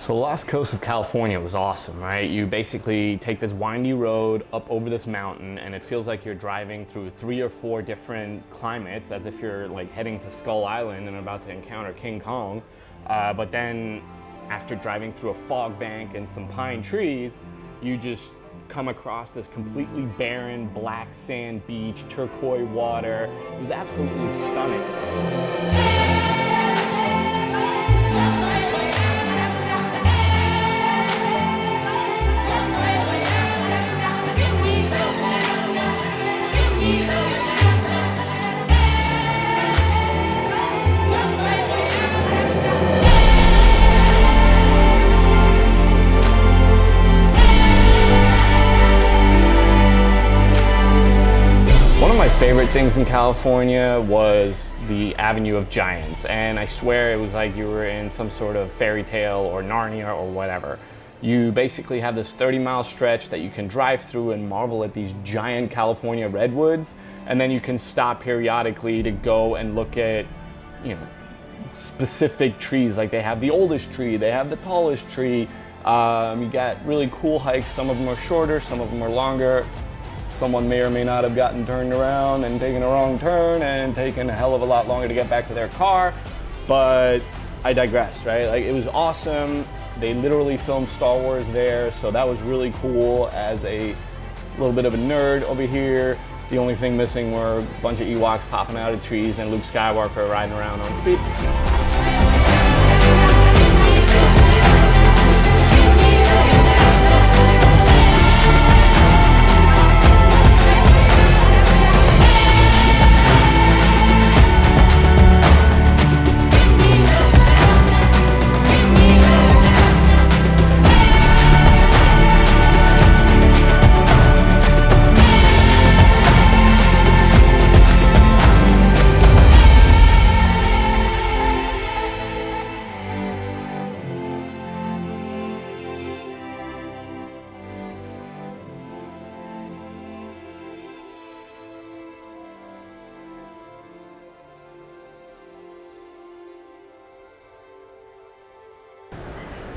So the Lost Coast of California was awesome, right? You basically take this windy road up over this mountain and it feels like you're driving through 3 or 4 different climates, as if you're like heading to Skull Island and about to encounter King Kong. But then after driving through a fog bank and some pine trees, you just come across this completely barren black sand beach, turquoise water. It was absolutely stunning. One of my favorite things in California was the Avenue of Giants, and I swear it was like you were in some sort of fairy tale or Narnia or whatever. You basically have this 30-mile stretch that you can drive through and marvel at these giant California redwoods, and then you can stop periodically to go and look at, you know, specific trees. Like they have the oldest tree, they have the tallest tree. You got really cool hikes. Some of them are shorter, some of them are longer. Someone may or may not have gotten turned around and taken a wrong turn and taken a hell of a lot longer to get back to their car, but I digress, right? Like, it was awesome. They literally filmed Star Wars there, so that was really cool. As a little bit of a nerd over here, the only thing missing were a bunch of Ewoks popping out of trees and Luke Skywalker riding around on speed.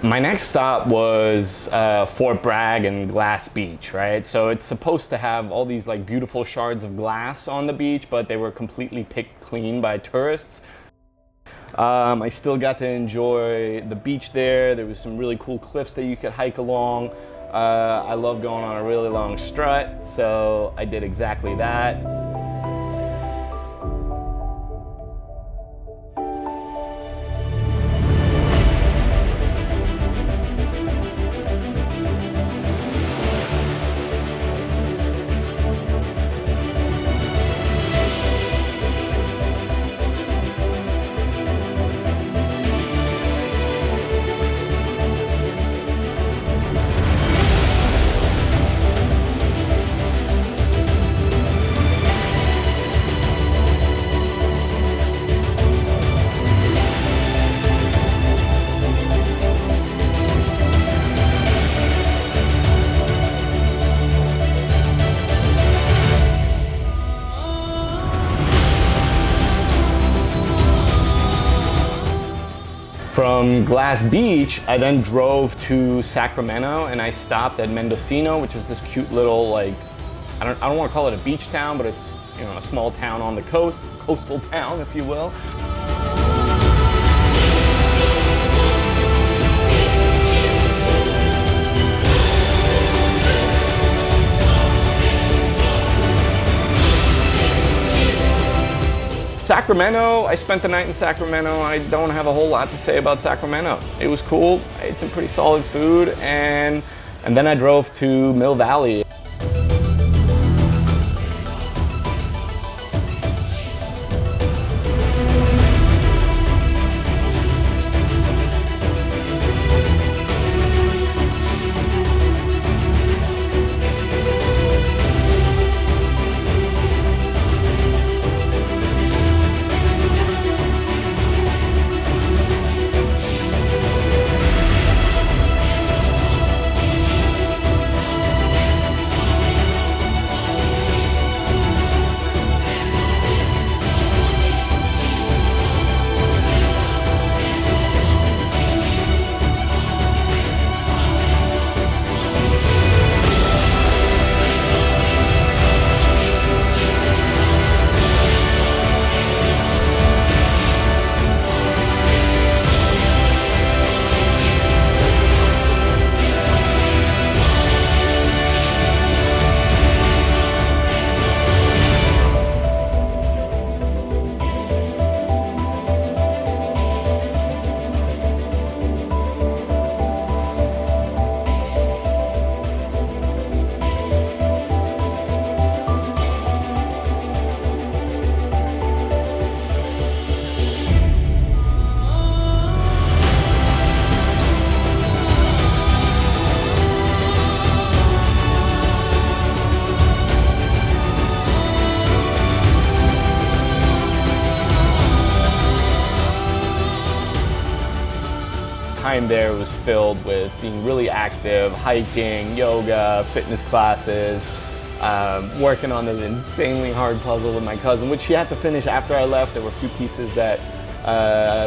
My next stop was Fort Bragg and Glass Beach, right? So it's supposed to have all these like beautiful shards of glass on the beach, but they were completely picked clean by tourists. I still got to enjoy the beach there. There was some really cool cliffs that you could hike along. I love going on a really long strut, so I did exactly that. From Glass Beach, I then drove to Sacramento and I stopped at Mendocino, which is this cute little, like, I don't want to call it a beach town, but it's, you know, a small town on the coast, coastal town, if you will. Sacramento, I spent the night in Sacramento. I don't have a whole lot to say about Sacramento. It was cool. I ate some pretty solid food, and then I drove to Mill Valley. time there was filled with being really active, hiking, yoga, fitness classes, working on this insanely hard puzzle with my cousin, which she had to finish after I left. There were a few pieces that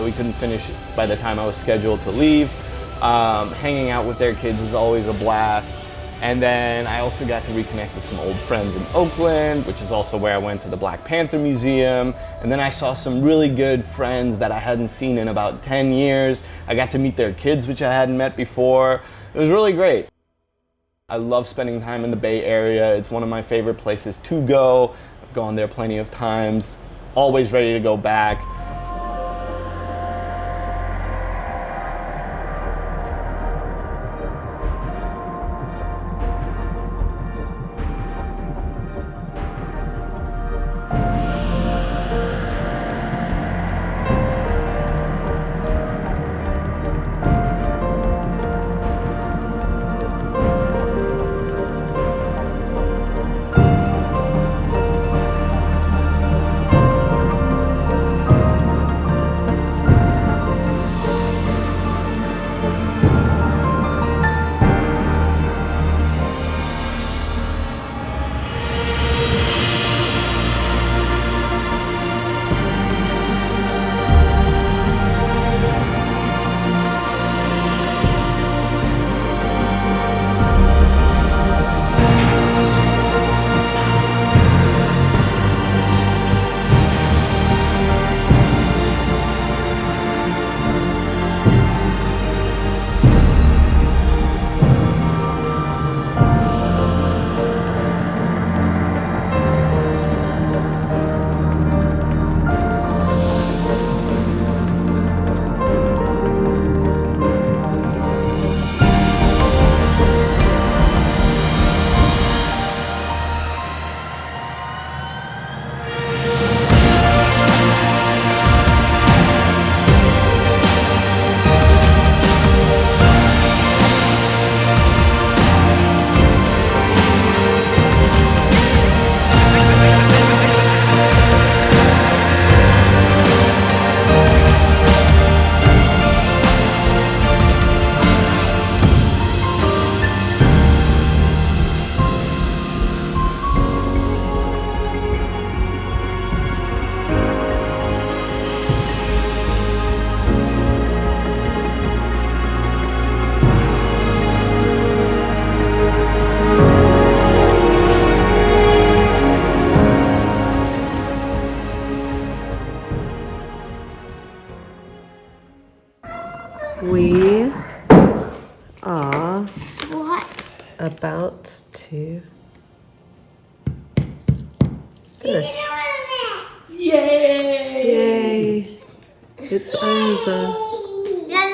we couldn't finish by the time I was scheduled to leave. Hanging out with their kids is always a blast. And then I also got to reconnect with some old friends in Oakland, which is also where I went to the Black Panther Museum. And then I saw some really good friends that I hadn't seen in about 10 years. I got to meet their kids, which I hadn't met before. It was really great. I love spending time in the Bay Area. It's one of my favorite places to go. I've gone there plenty of times, always ready to go back. We are about to finish. Yay! Yay! It's over.